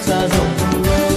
xa dòng lâu.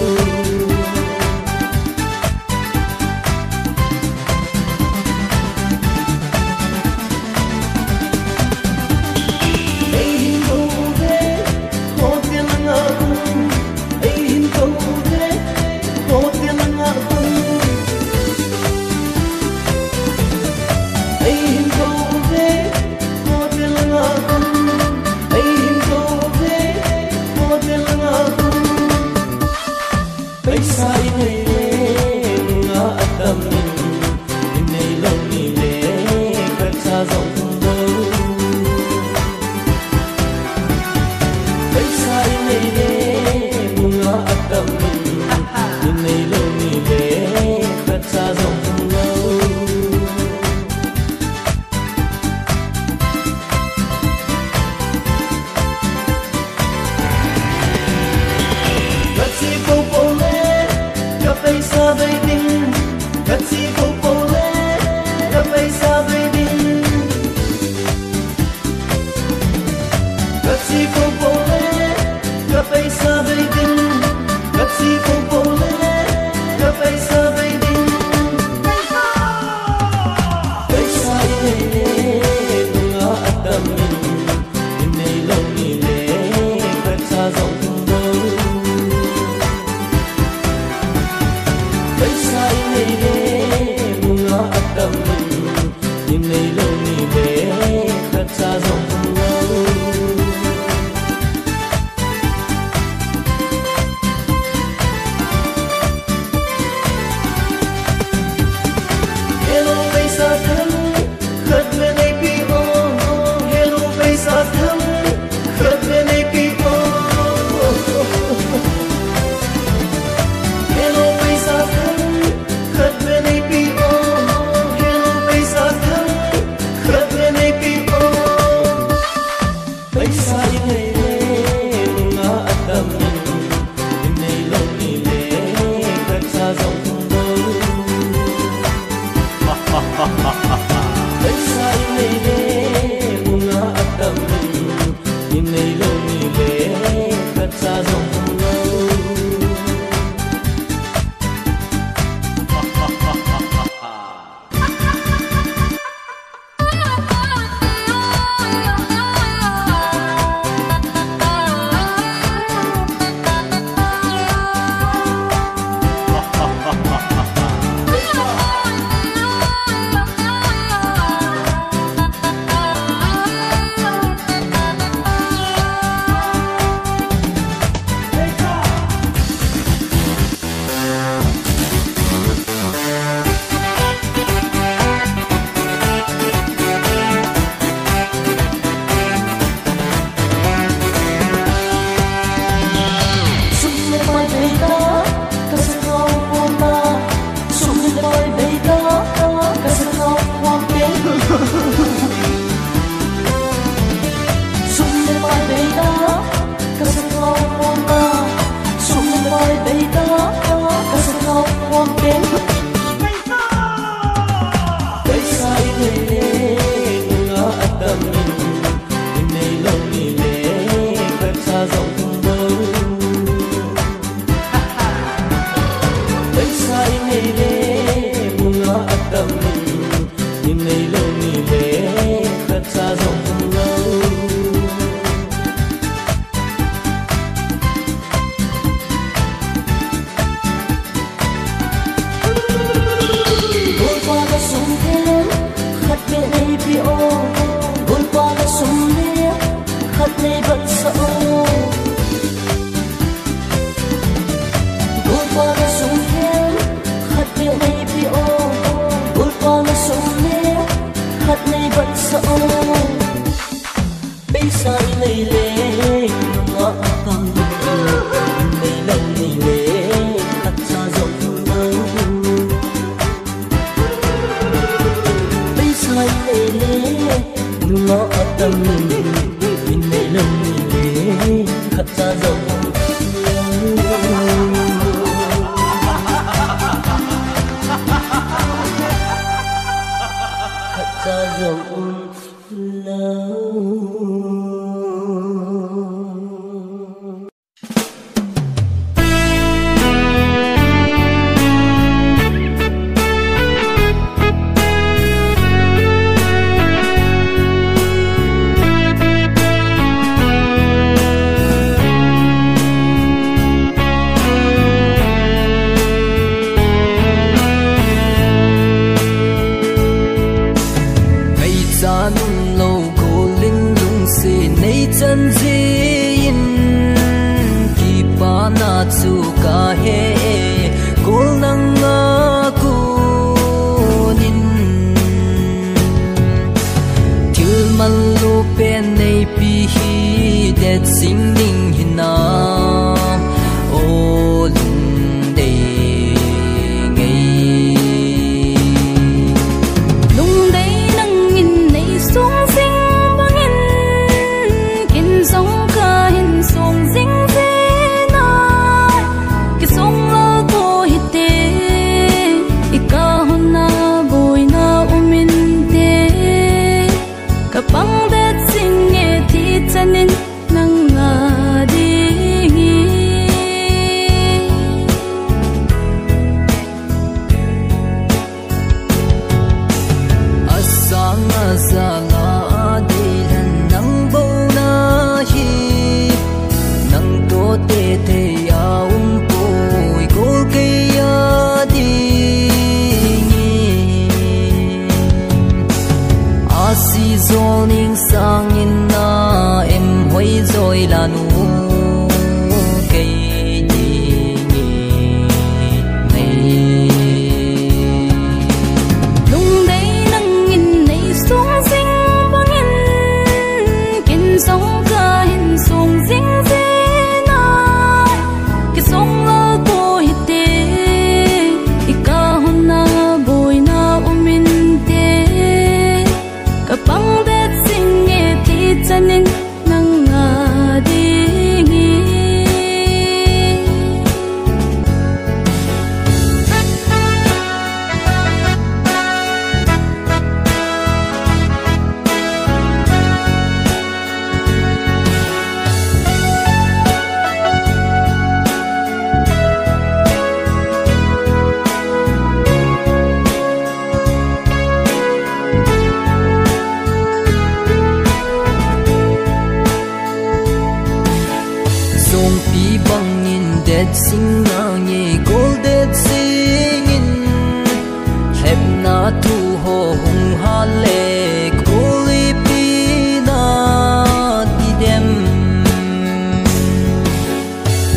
chu ka he kul nang aku nin til man lu pen nei pi hi det sim ding hina o lung dei ngai lung dei nang in nei sung sing bangin kin song ka hin song sing ve na ki song la ko hite ika hona boy na umin te kapang det sing e ti chanin nang nga dingi asang asala dilan nang bo na hi nang to te te ya poi kol ke ya dingi asi zoning sang in na em hoi zoi la nu ke dingi nei lung dei nang in nei sung sing bangin kin song ka hin sung sing ve na ki song la ko hite ika hona boy na umin te kapang det sing e ti chanin nang nga dingi song pi bangin det sing na nge gold det singin hep na tu ho hung ha le koli pi na ti dem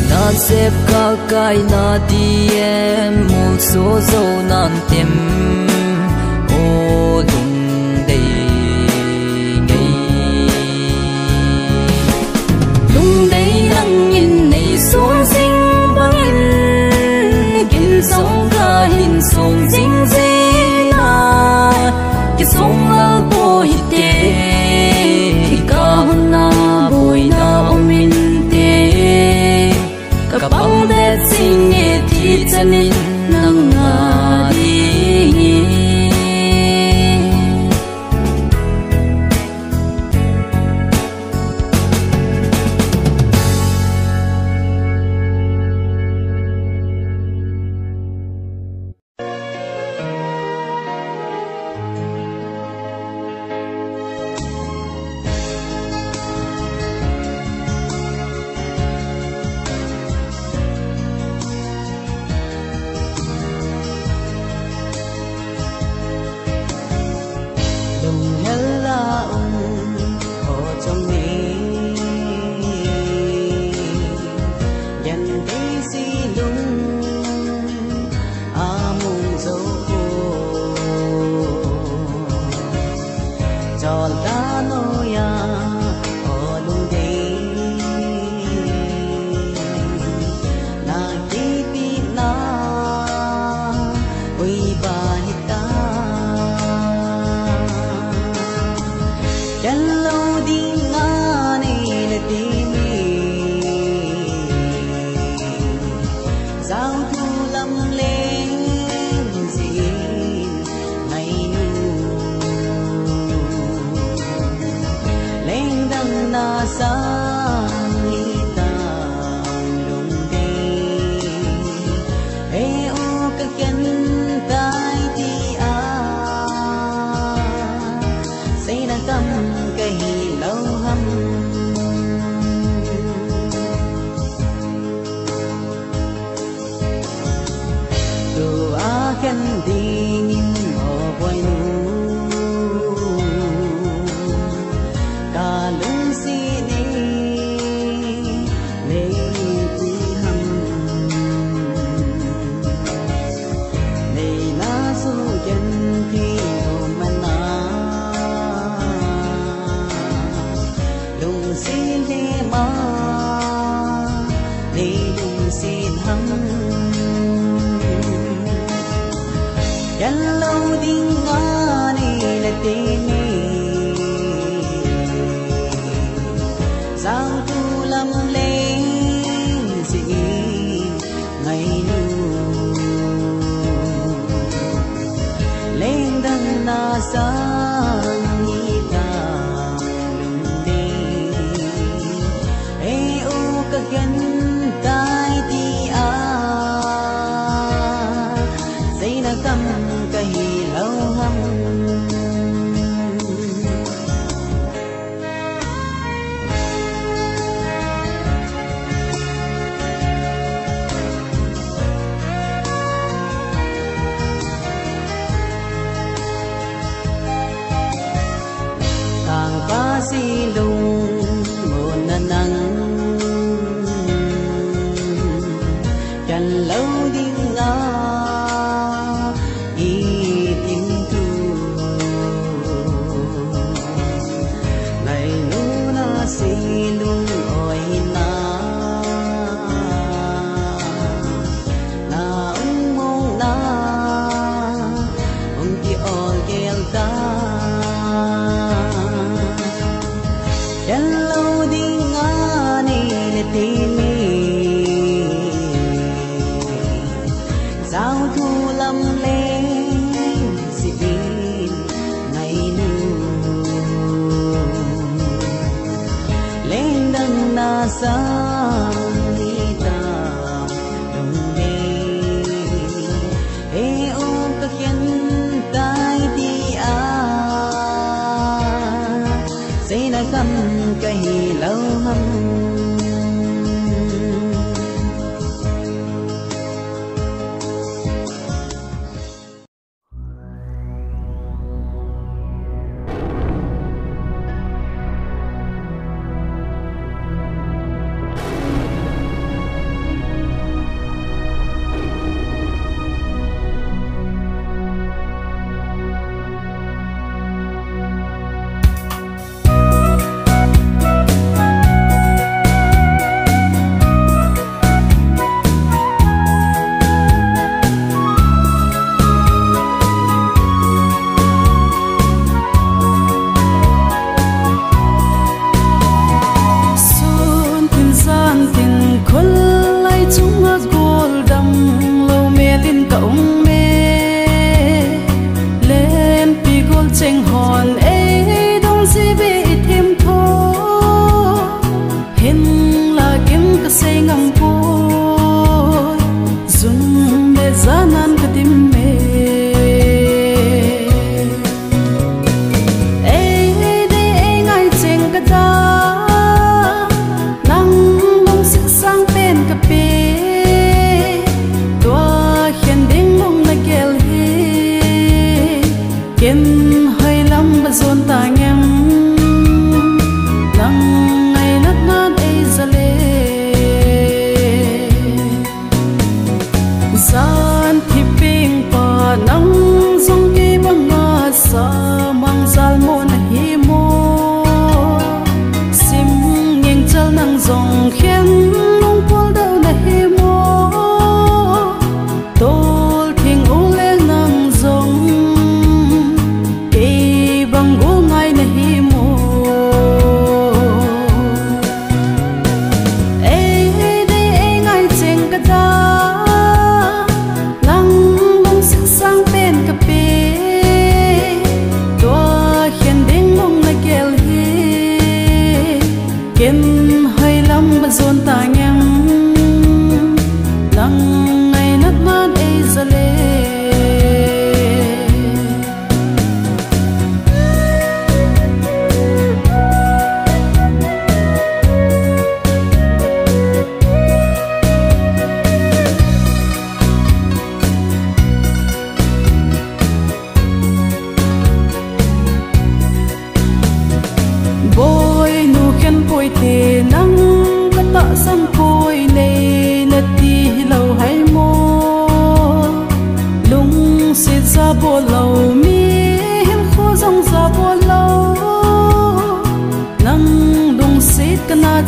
na sep ka kai na ti em mul so zo nan tem o lung dei ngai lung dei nang in nei sung sing bangin kin song ka hin song sing ve na ki song la bo hite ika hona boy na umin te kapang det sing e ti chanin nang nga dingi xin hăng yan lâu ding nga ni là tên sao tu lâm lên gì ngày nu lên đằng na sang ni ta lung đi e u ka gen tai ti a say na kam ka hi lâu hâm si lung một nắng chẳng lâu đi ngã y tim tu ngày nu na si lung oi na na mong na ti ol gel ta lâu đi ngã ni là tên sao thu lâm lên si bin ngày nu lên đằng na sang đi ta đồng đi e ôm các nhân tai đi a say na cầm cái lâu hâm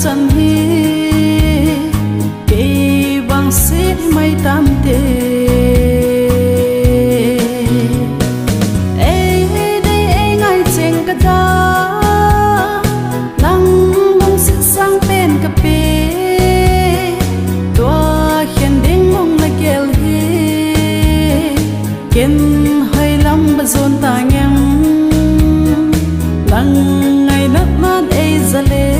chân hi kỳ mai tam te ai đây ai ngay cheng ka da nang mong sit sang pen ka pe tua hiền ding mong la gel he ken hai lam ba zon ta ngang lang ngày nát nát ai zale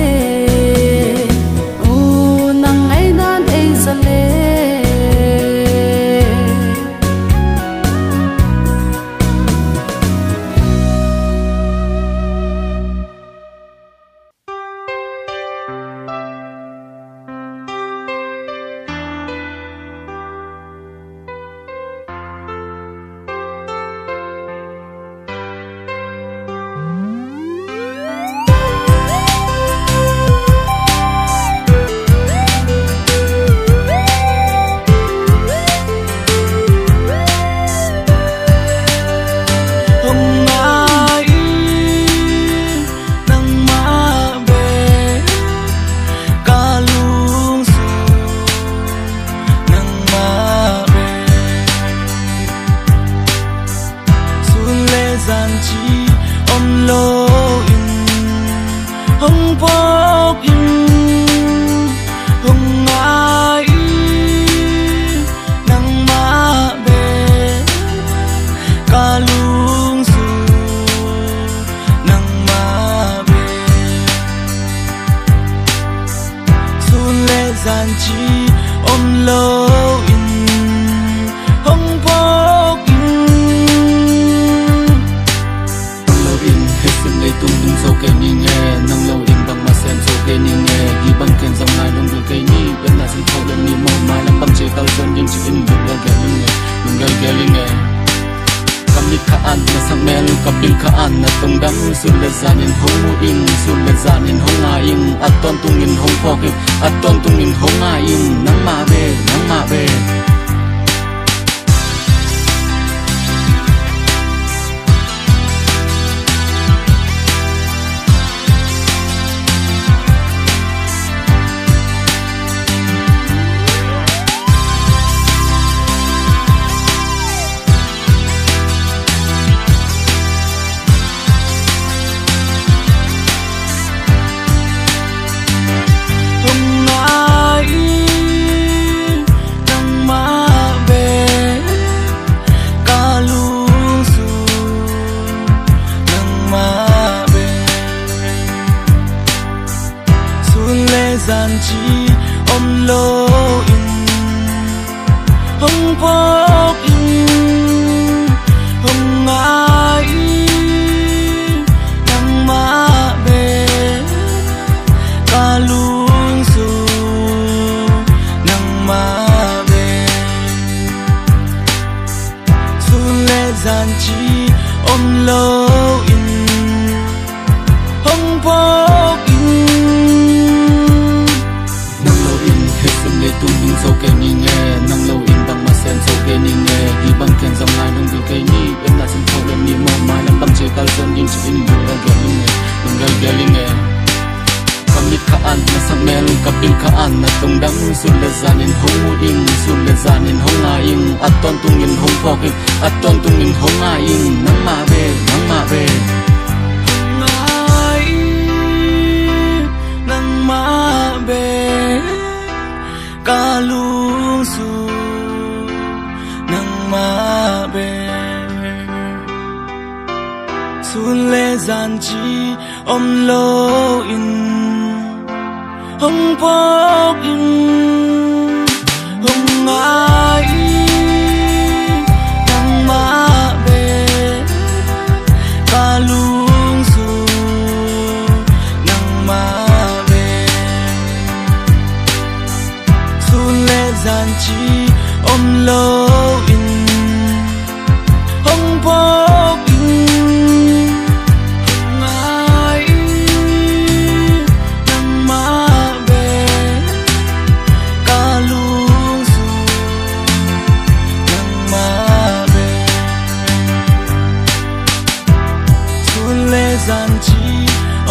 gian chi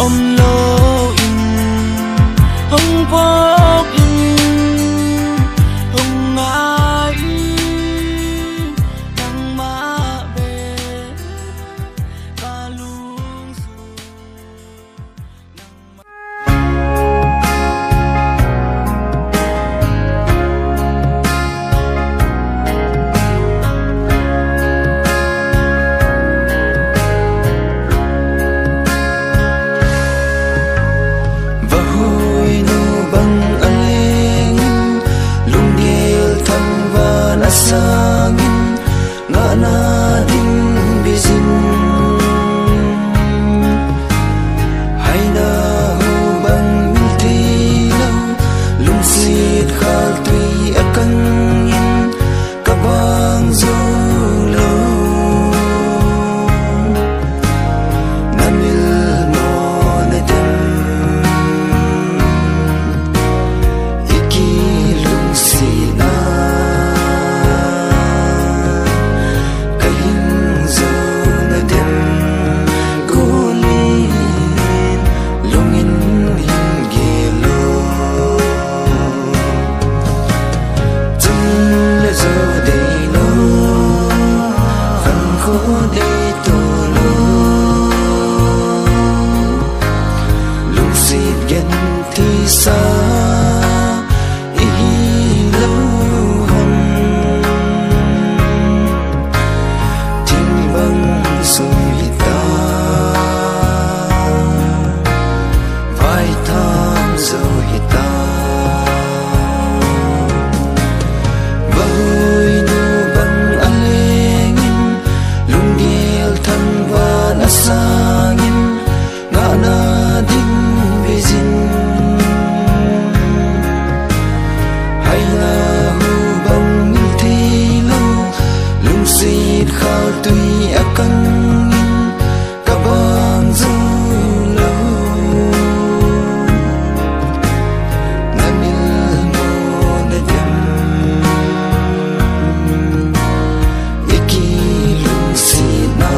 om lo in hong pok in hong nga đi tu lu lung xịt gần thì xa ý lâu hồng thiên băng sôi ta vai tham rồi ta sangin ngana ding bezin hayna hu bang thilo lung sit khal tui akan kabang zu lo namil mo na dem iki lung sit na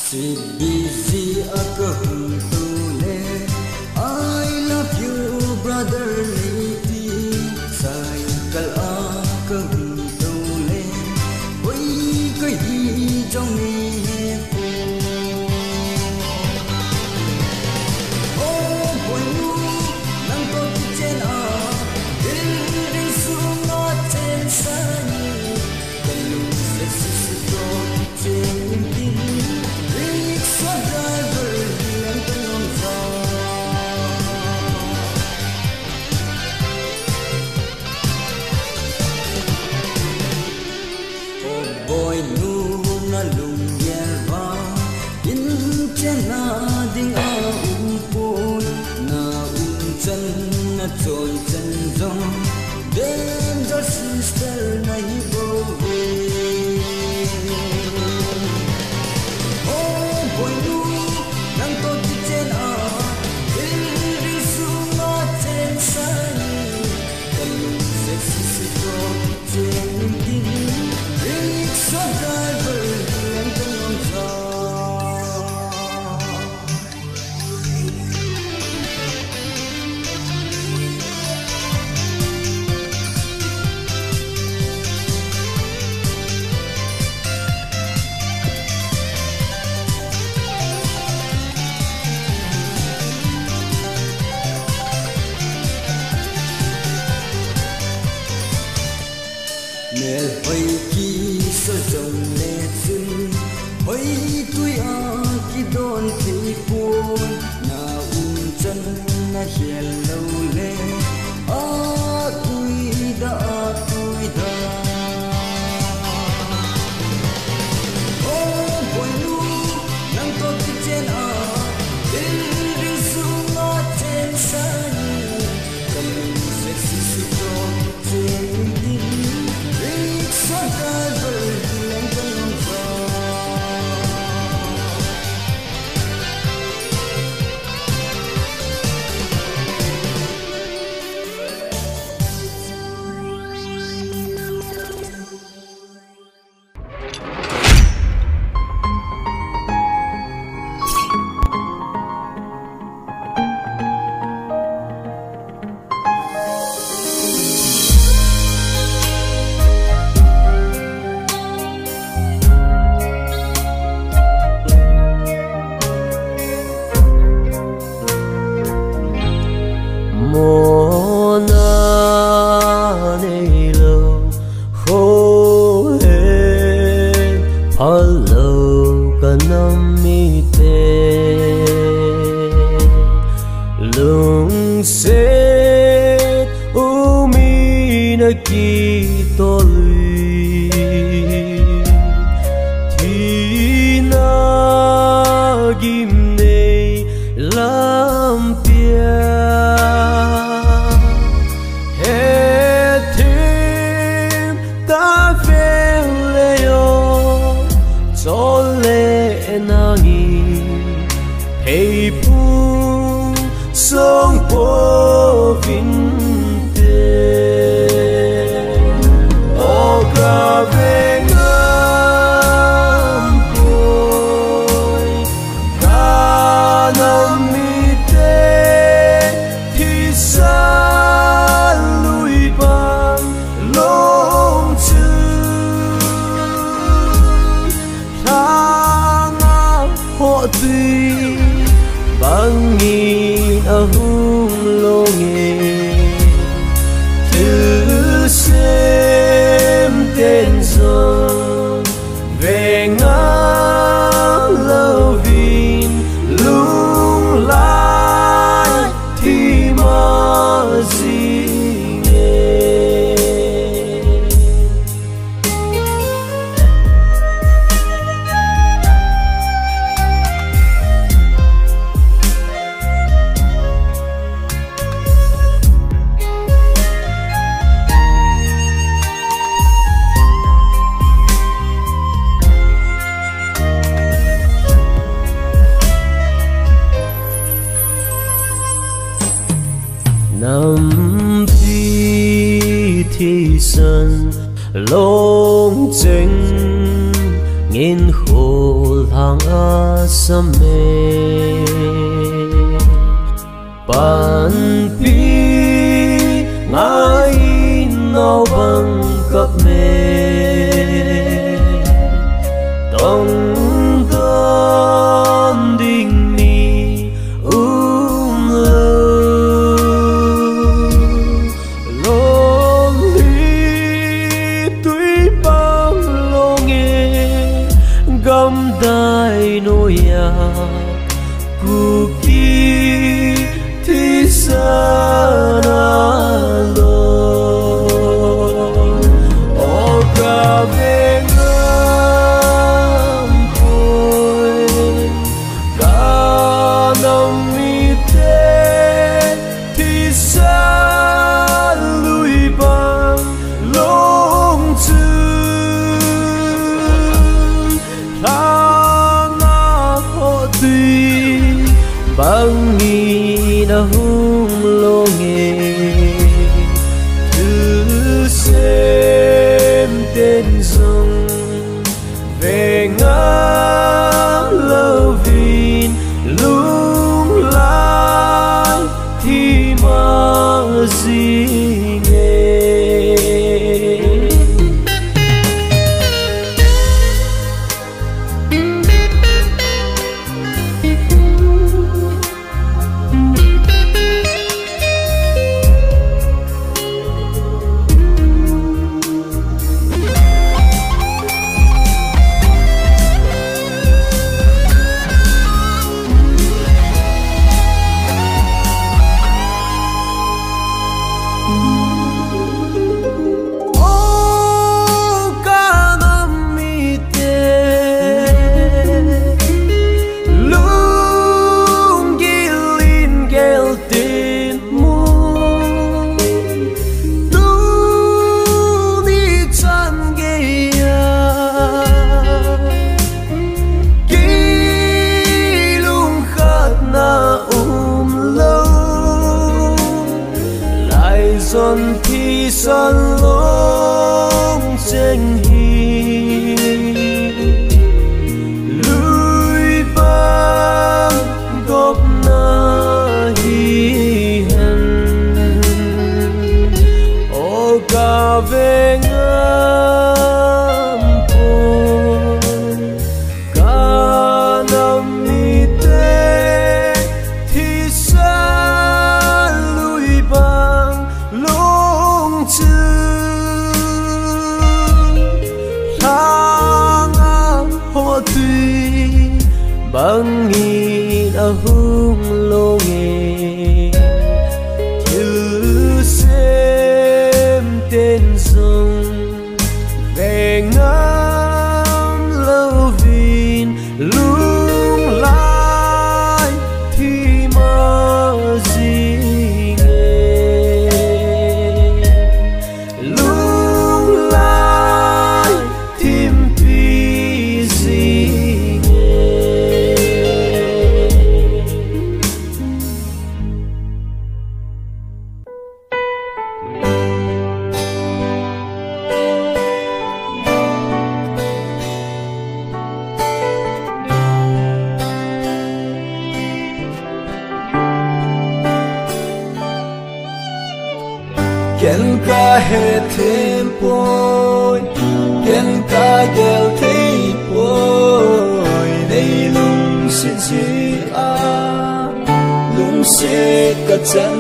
si busy ako tule. I love you brother lady. Cycle ako tule. Ôi cái gì trong nghe cô. Oh boy nu nang to trên à. Đi xuống nó trên sân. Cái lúc sẽ to trên tim. Boy nu na lung yerba in chena ding a poi na chân na chon chân jong danger sister na hi bo oh boy nu nang to chen a ri su na chen san kan sexy si to chen ding so driver and mẹ ơi khi sơ rồng lệ dưng ơi tôi à khi đón thấy buồn na chân na hiền lâu lệ tôi đã oh boy nu nang to trên à đi xuống nó trên sân cần sexy si to trên tim. Năm thi thi sân long chính nghìn khổ hang asame pan pi ngai nau bang kap me tong don ding ni lonely tui bang longe gam dai no ya ku ki thi sana lo o ka ve ngam poi ka nam mi te thi sa lui bang long chu bang ni na hung longe tu xem tên sông về ngang lâu vin lung lai thì mà gì nghe son thi son long trên hi lui bang gop na hi hen o ka ve ngam poi ka nam mi te thi sa lui bang long chu sang ho tui bang ni a hung longe tu xem tên sông về ngắm lâu vin lung lai thì mà gì ken ka he thêm poi ken ka gel thei poi nei lung si chi a lung se ka chan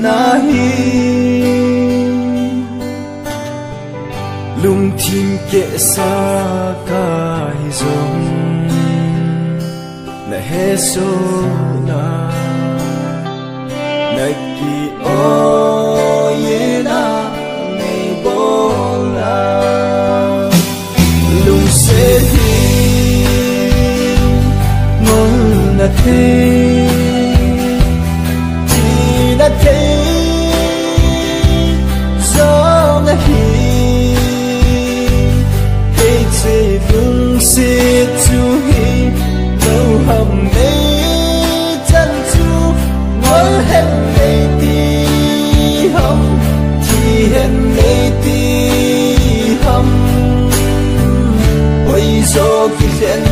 na hi lung thim ke sa ka hi zong na he so na na ki o na thế chỉ đã thấy gió ngã hi cây chế vương xê chú hi lâu hầm đây chân chú ngồi hết đây đi hầm chỉ hết đây đi hầm ôi gió khi khen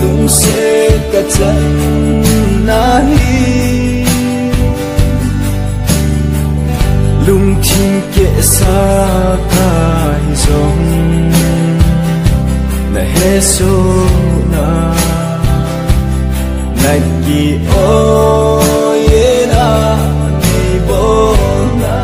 lung se ka chan na hi lung thing ke sa ka hi zong na he so na na ki o ye na ni bo na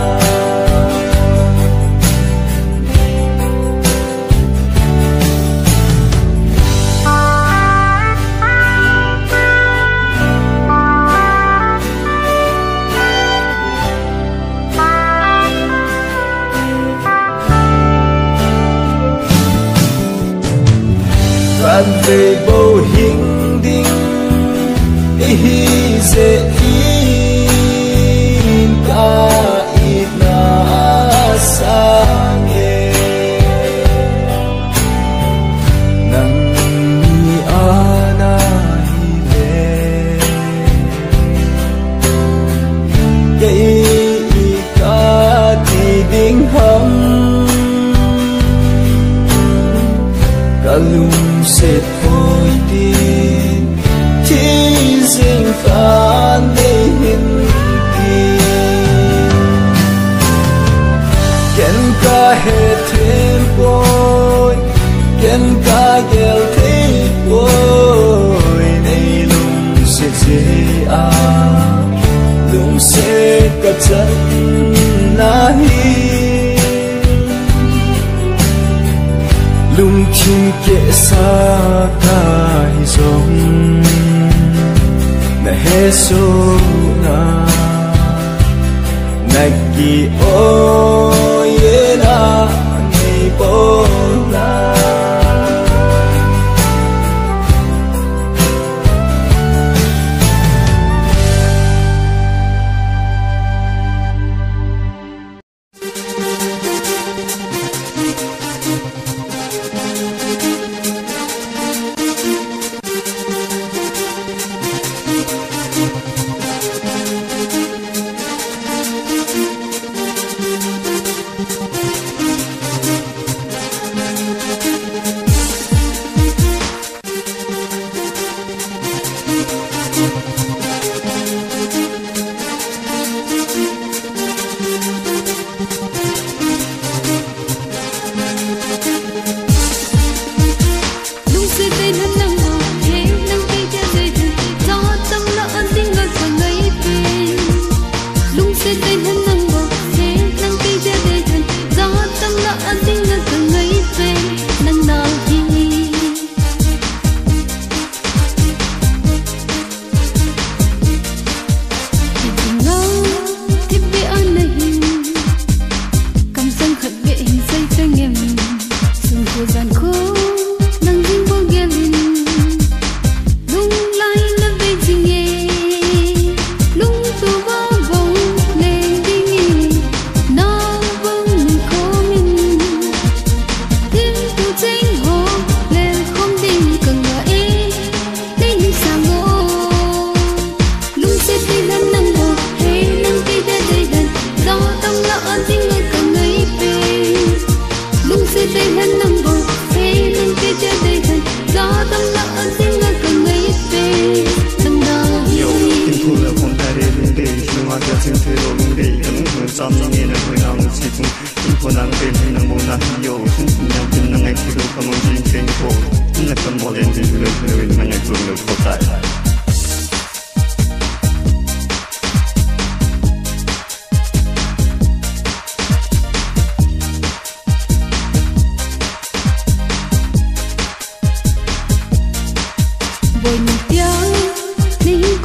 về bầu hình đinh hi dễ in ca ít na sang ye nang ni ana hi le ye ca ti ding ham kalung sẽ thôi tin chỉ riêng ta nên tin ken ca hết thêm bôi ken ca gel thêm bôi này lung sẽ dễ lung sẽ cả chân na hi lung thing ke sa ka hi zong na he so na na ki o ye na ni bo na bồi tiêu